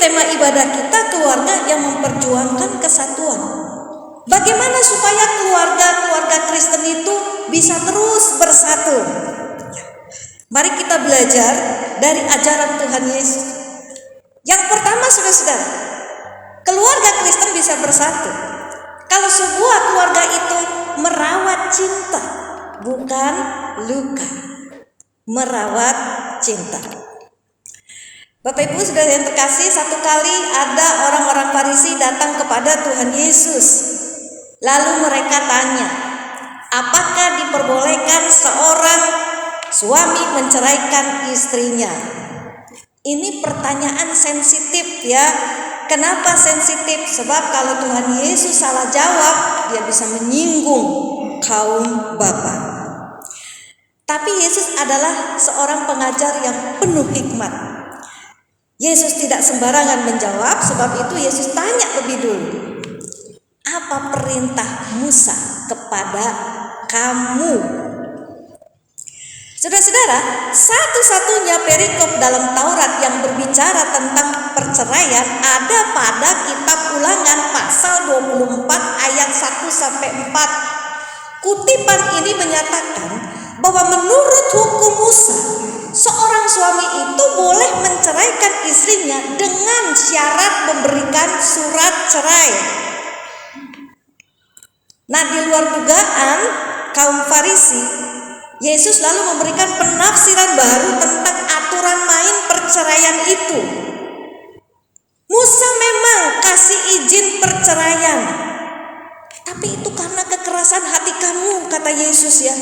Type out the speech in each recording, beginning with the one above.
tema ibadah kita, keluarga yang memperjuangkan kesatuan. Bagaimana supaya keluarga Kristen itu bisa terus bersatu? Mari kita belajar dari ajaran Tuhan Yesus. Yang pertama, saudara-saudara, keluarga Kristen bisa bersatu kalau sebuah keluarga itu merawat cinta, bukan luka. Merawat cinta. Bapak Ibu saudara yang terkasih, satu kali ada orang-orang Farisi datang kepada Tuhan Yesus. Lalu mereka tanya, apakah diperbolehkan seorang suami menceraikan istrinya? Ini pertanyaan sensitif ya. Kenapa sensitif? Sebab kalau Tuhan Yesus salah jawab, dia bisa menyinggung kaum bapa. Tapi Yesus adalah seorang pengajar yang penuh hikmat. Yesus tidak sembarangan menjawab, sebab itu Yesus tanya lebih dulu. Apa perintah Musa kepada kamu? Saudara-saudara, satu-satunya perikop dalam Taurat yang berbicara tentang perceraian ada pada kitab Ulangan pasal 24 ayat 1-4. Kutipan ini menyatakan bahwa menurut hukum Musa, seorang suami itu boleh menceraikan istrinya dengan syarat memberikan surat cerai. Nah, di luar dugaan kaum Farisi, Yesus lalu memberikan penafsiran baru tentang aturan main perceraian itu. Musa memang kasih izin perceraian, tapi itu karena kekerasan hati kamu, kata Yesus ya.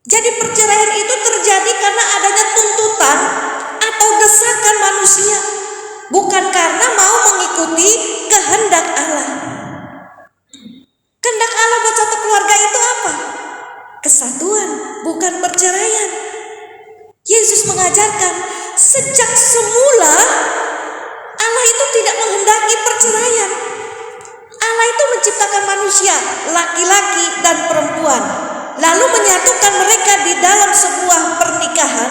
Jadi perceraian itu terjadi karena adanya tuntutan atau desakan manusia, bukan karena mau mengikuti kehendak Allah. Kehendak Allah buat satu keluarga itu apa? Kesatuan, bukan perceraian. Yesus mengajarkan sejak semula Allah itu tidak menghendaki perceraian. Allah itu menciptakan manusia, laki-laki dan perempuan, lalu menyatukan mereka di dalam sebuah pernikahan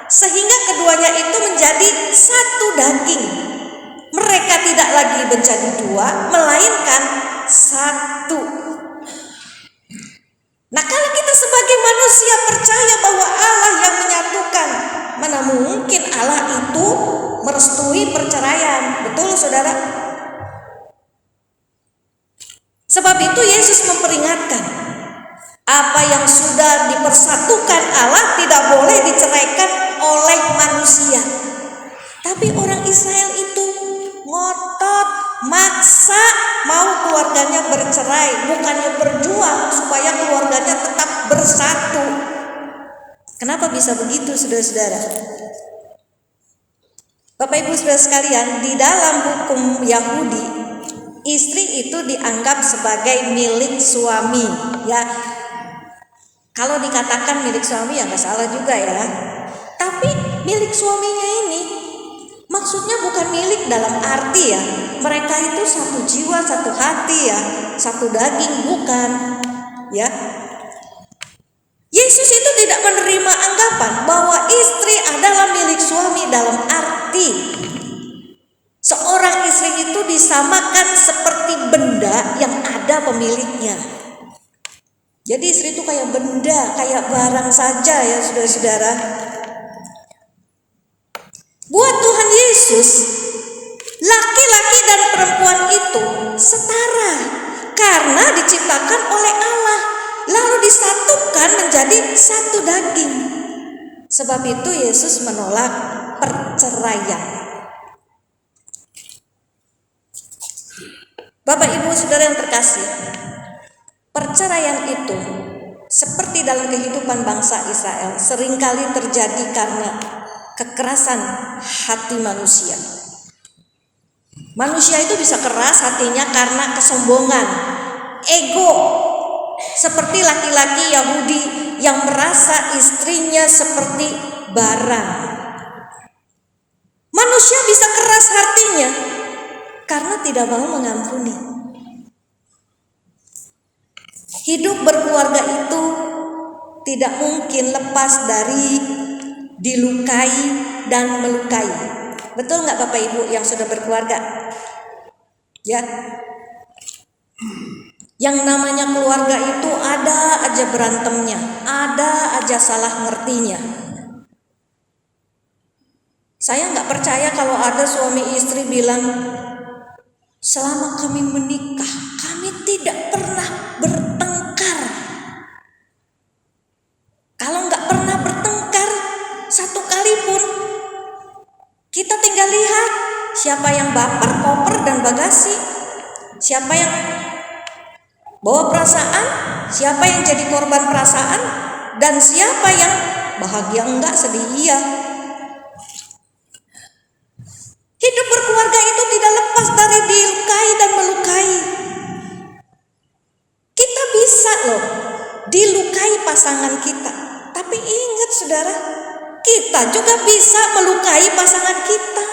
sehingga keduanya itu menjadi satu daging. Mereka tidak lagi menjadi dua, melainkan satu. Nah, kalau kita sebagai manusia percaya bahwa Allah yang menyatukan, mana mungkin Allah itu merestui perceraian? Betul, saudara? Sebab itu Yesus memperingatkan, apa yang sudah dipersatukan Allah tidak boleh diceraikan oleh manusia. Tapi orang Israel itu ngotot, maksa mau keluarganya bercerai, bukannya berjuang supaya keluarganya tetap bersatu. Kenapa bisa begitu, saudara-saudara? Bapak Ibu saudara sekalian, di dalam hukum Yahudi, istri itu dianggap sebagai milik suami, ya. Kalau dikatakan milik suami ya nggak salah juga ya. Tapi milik suaminya ini maksudnya bukan milik dalam arti ya mereka itu satu jiwa, satu hati ya, satu daging, bukan ya. Yesus itu tidak menerima anggapan bahwa istri adalah milik suami dalam arti seorang istri itu disamakan seperti benda yang ada pemiliknya. Jadi istri itu kayak benda, kayak barang saja ya saudara-saudara. Buat Tuhan Yesus, laki-laki dan perempuan itu setara karena diciptakan oleh Allah, lalu disatukan menjadi satu daging. Sebab itu Yesus menolak perceraian. Bapak Ibu saudara yang terkasih, perceraian itu seperti dalam kehidupan bangsa Israel seringkali terjadi karena kekerasan hati manusia. Manusia itu bisa keras hatinya karena kesombongan, ego. Seperti laki-laki Yahudi yang merasa istrinya seperti barang. Manusia bisa keras hatinya karena tidak mau mengampuni. Hidup berkeluarga itu tidak mungkin lepas dari dilukai dan melukai. Betul nggak Bapak Ibu yang sudah berkeluarga? Ya. Yang namanya keluarga itu ada aja berantemnya, ada aja salah ngertinya. Saya nggak percaya kalau ada suami istri bilang, selama kami menikah, kami tidak pernah bertengkar. Kalau nggak pernah bertengkar satu kali pun, kita tinggal lihat siapa yang baper, koper, dan bagasi, siapa yang bawa perasaan, siapa yang jadi korban perasaan, dan siapa yang bahagia enggak, sedih iya. Hidup berkeluarga itu tidak lepas dari dilukai dan melukai. Kita bisa loh dilukai pasangan kita, tapi ingat saudara, kita juga bisa melukai pasangan kita.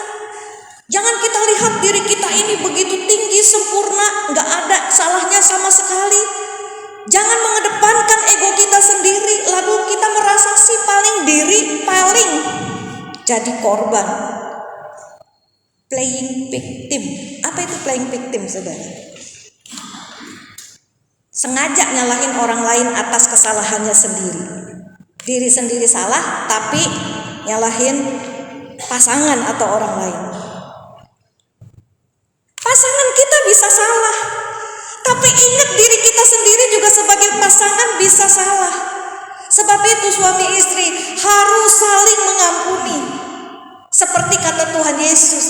Jangan kita lihat diri kita ini begitu tinggi, sempurna, gak ada salahnya sama sekali. Jangan mengedepankan ego kita sendiri, lalu kita merasa si paling jadi korban. Playing victim. Apa itu playing victim, saudara? Sengaja nyalahin orang lain atas kesalahannya sendiri. Diri sendiri salah, tapi nyalahin pasangan atau orang lain. Pasangan kita bisa salah, tapi ingat diri kita sendiri juga sebagai pasangan bisa salah. Sebab itu suami istri harus saling mengampuni. Seperti kata Tuhan Yesus,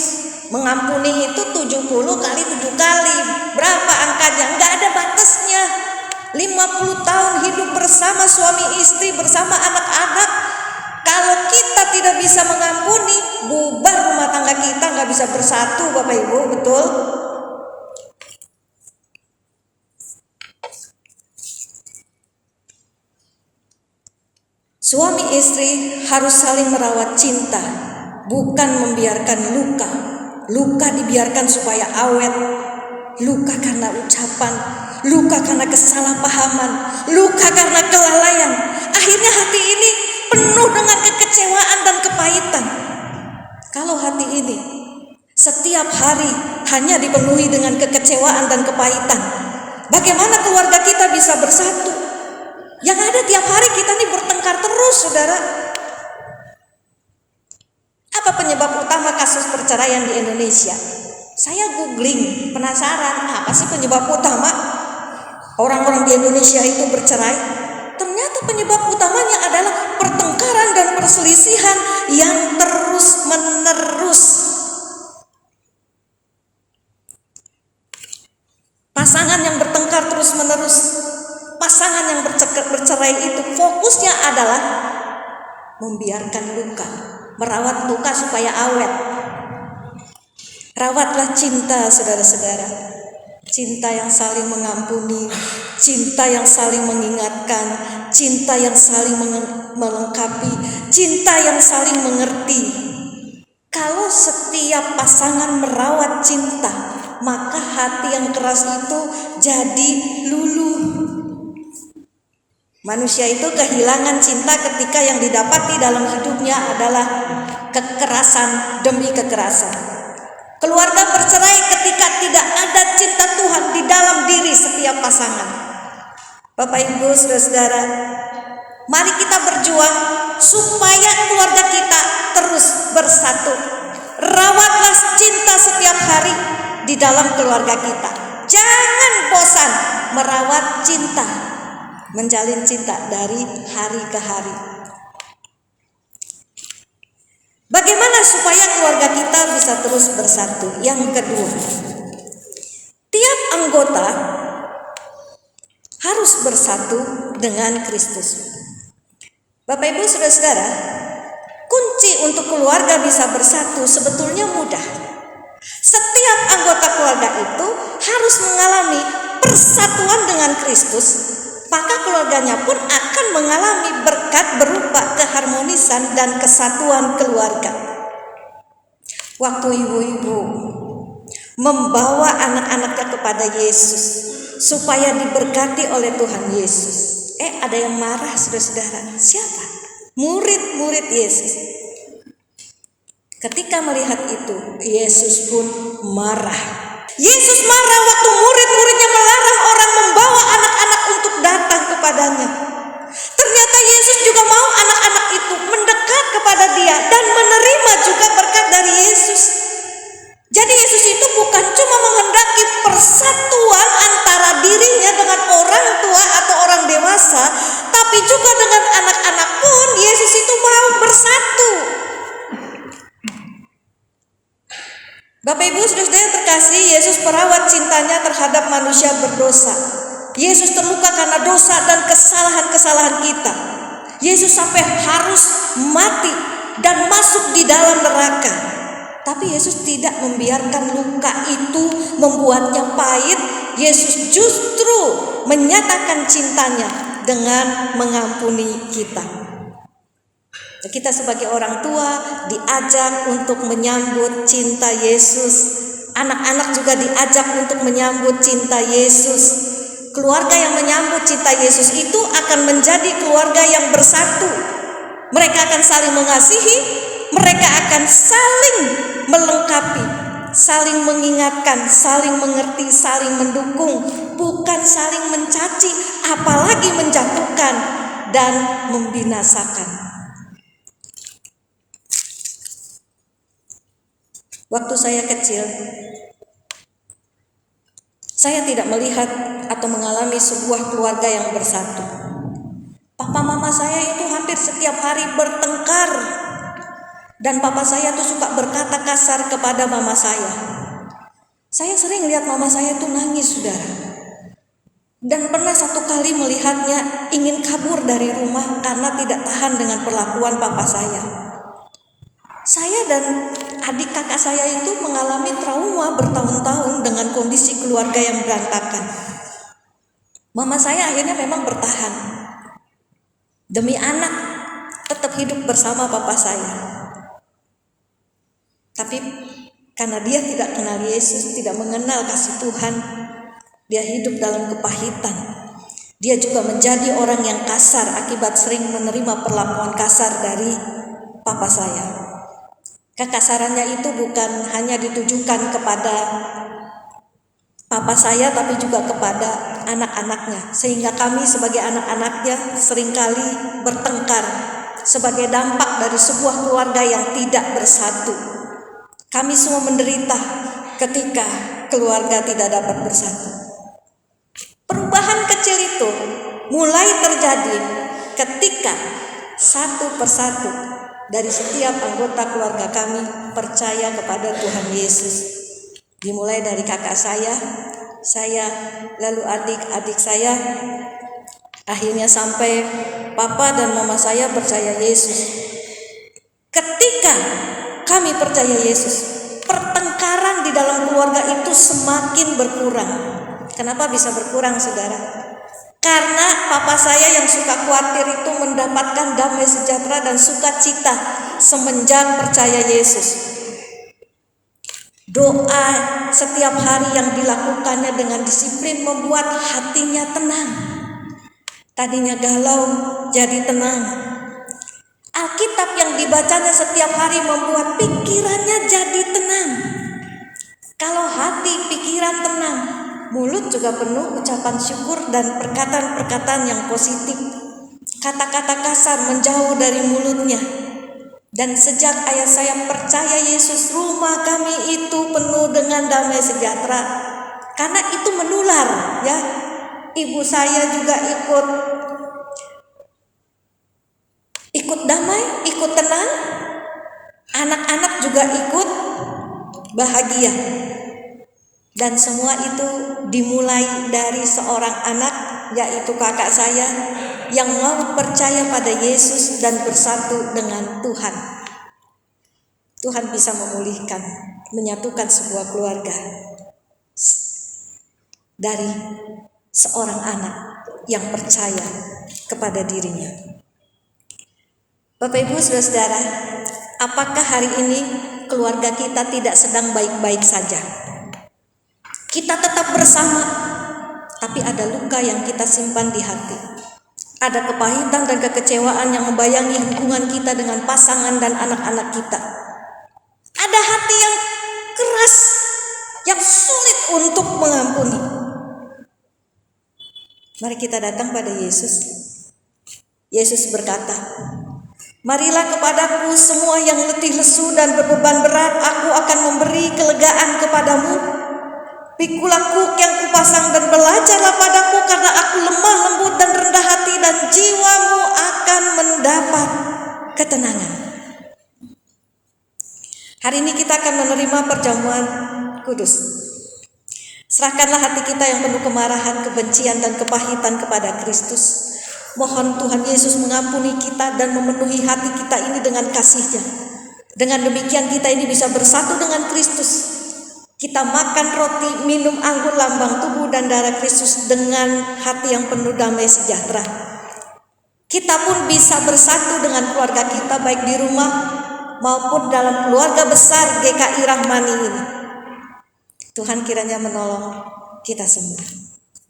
mengampuni itu 70 kali 7 kali. Berapa angkanya? Enggak ada batasnya. 50 tahun hidup bersama suami istri, bersama anak-anak. Kalau kita tidak bisa mengampuni, bubar rumah tangga kita, nggak bisa bersatu, Bapak Ibu, betul? Suami istri harus saling merawat cinta, bukan membiarkan luka. Luka dibiarkan supaya awet. Luka karena ucapan, luka karena kesalahpahaman, luka karena kelalaian. Akhirnya hati ini penuh dengan kekecewaan dan kepahitan. Kalau hati ini setiap hari hanya dipenuhi dengan kekecewaan dan kepahitan, bagaimana keluarga kita bisa bersatu? Yang ada tiap hari kita ini bertengkar terus, saudara. Apa penyebab utama kasus perceraian di Indonesia? Saya googling, penasaran apa sih penyebab utama orang-orang di Indonesia itu bercerai. Ternyata penyebab utamanya adalah pertengkaran dan perselisihan yang terus-menerus. Pasangan yang bertengkar terus-menerus, pasangan yang bercerai itu fokusnya adalah membiarkan luka, merawat luka supaya awet. Rawatlah cinta, saudara-saudara. Cinta yang saling mengampuni, cinta yang saling mengingatkan, cinta yang saling melengkapi, cinta yang saling mengerti. Kalau setiap pasangan merawat cinta, maka hati yang keras itu jadi luluh. Manusia itu kehilangan cinta ketika yang didapati dalam hidupnya adalah kekerasan demi kekerasan. Keluarga bercerai ketika tidak ada cinta Tuhan di dalam diri setiap pasangan. Bapak Ibu, saudara-saudara, mari kita berjuang supaya keluarga kita terus bersatu. Rawatlah cinta setiap hari di dalam keluarga kita. Jangan bosan merawat cinta, menjalin cinta dari hari ke hari. Bagaimana supaya keluarga kita bisa terus bersatu? Yang kedua, tiap anggota harus bersatu dengan Kristus. Bapak Ibu, saudara-saudara, kunci untuk keluarga bisa bersatu sebetulnya mudah. Setiap anggota keluarga itu harus mengalami persatuan dengan Kristus, maka keluarganya pun akan mengalami berkat berupa keharmonisan dan kesatuan keluarga. Waktu ibu-ibu membawa anak-anaknya kepada Yesus supaya diberkati oleh Tuhan Yesus, ada yang marah, saudara-saudara. Siapa? Murid-murid Yesus. Ketika melihat itu, Yesus pun marah. Yesus marah waktu murid-muridnya melarang orang membawa anak-anak untuk datang kepadanya. Ternyata Yesus juga mau anak-anak itu mendekat kepada Dia dan menerima juga berkat dari Yesus. Jadi Yesus itu bukan cuma menghendaki persatuan antara dirinya dengan orang tua atau orang dewasa, tapi juga dengan anak-anak pun Yesus itu mau bersatu. Bapak Ibu saudara yang terkasih, Yesus merawat cintanya terhadap manusia berdosa. Yesus terluka karena dosa dan kesalahan-kesalahan kita. Yesus sampai harus mati dan masuk di dalam neraka. Tapi Yesus tidak membiarkan luka itu membuatnya pahit. Yesus justru menyatakan cintanya dengan mengampuni kita. Kita sebagai orang tua diajak untuk menyambut cinta Yesus. Anak-anak juga diajak untuk menyambut cinta Yesus. Keluarga yang menyambut cinta Yesus itu akan menjadi keluarga yang bersatu. Mereka akan saling mengasihi, mereka akan saling melengkapi, saling mengingatkan, saling mengerti, saling mendukung, bukan saling mencaci, apalagi menjatuhkan dan membinasakan. Waktu saya kecil, saya tidak melihat atau mengalami sebuah keluarga yang bersatu. Papa mama saya itu hampir setiap hari bertengkar. Dan papa saya tuh suka berkata kasar kepada mama saya. Saya sering lihat mama saya tuh nangis, saudara. Dan pernah satu kali melihatnya ingin kabur dari rumah karena tidak tahan dengan perlakuan papa saya. Saya dan adik kakak saya itu mengalami trauma bertahun-tahun dengan kondisi keluarga yang berantakan. Mama saya akhirnya memang bertahan. Demi anak, tetap hidup bersama papa saya. Tapi karena dia tidak kenal Yesus, tidak mengenal kasih Tuhan, dia hidup dalam kepahitan. Dia juga menjadi orang yang kasar akibat sering menerima perlakuan kasar dari papa saya. Kekasarannya itu bukan hanya ditujukan kepada papa saya, tapi juga kepada anak-anaknya. Sehingga kami sebagai anak-anaknya seringkali bertengkar sebagai dampak dari sebuah keluarga yang tidak bersatu. Kami semua menderita ketika keluarga tidak dapat bersatu. Perubahan kecil itu mulai terjadi ketika satu persatu dari setiap anggota keluarga kami percaya kepada Tuhan Yesus. Dimulai dari kakak saya, lalu adik-adik saya, akhirnya sampai papa dan mama saya percaya Yesus. Ketika kami percaya Yesus, pertengkaran di dalam keluarga itu semakin berkurang. Kenapa bisa berkurang, saudara? Karena papa saya yang suka khawatir itu mendapatkan damai sejahtera dan sukacita semenjak percaya Yesus. Doa setiap hari yang dilakukannya dengan disiplin membuat hatinya tenang. Tadinya galau jadi tenang. Alkitab yang dibacanya setiap hari membuat pikirannya jadi tenang. Kalau hati pikiran tenang, mulut juga penuh ucapan syukur dan perkataan-perkataan yang positif. Kata-kata kasar menjauh dari mulutnya. Dan sejak ayah saya percaya Yesus, rumah kami itu penuh dengan damai sejahtera. Karena itu menular, ya. Ibu saya juga ikut damai, ikut tenang. Anak-anak juga ikut bahagia. Dan semua itu dimulai dari seorang anak, yaitu kakak saya, yang mau percaya pada Yesus dan bersatu dengan Tuhan. Tuhan bisa memulihkan, menyatukan sebuah keluarga dari seorang anak yang percaya kepada dirinya. Bapak Ibu saudara-saudara, apakah hari ini keluarga kita tidak sedang baik-baik saja? Kita tetap bersama, tapi ada luka yang kita simpan di hati. Ada kepahitan dan kekecewaan yang membayangi hubungan kita dengan pasangan dan anak-anak kita. Ada hati yang keras, yang sulit untuk mengampuni. Mari kita datang pada Yesus. Yesus berkata, marilah kepadaku semua yang letih lesu dan berbeban berat, aku akan memberi kelegaan kepadamu. Pikulah kuk yang kupasang dan belajarlah padaku, karena aku lemah lembut dan rendah hati, dan jiwamu akan mendapat ketenangan. Hari ini kita akan menerima perjamuan kudus. Serahkanlah hati kita yang penuh kemarahan, kebencian, dan kepahitan kepada Kristus. Mohon Tuhan Yesus mengampuni kita dan memenuhi hati kita ini dengan kasih-Nya. Dengan demikian kita ini bisa bersatu dengan Kristus. Kita makan roti, minum anggur lambang tubuh dan darah Kristus dengan hati yang penuh damai sejahtera. Kita pun bisa bersatu dengan keluarga kita, baik di rumah maupun dalam keluarga besar GKI Rahmani ini. Tuhan kiranya menolong kita semua.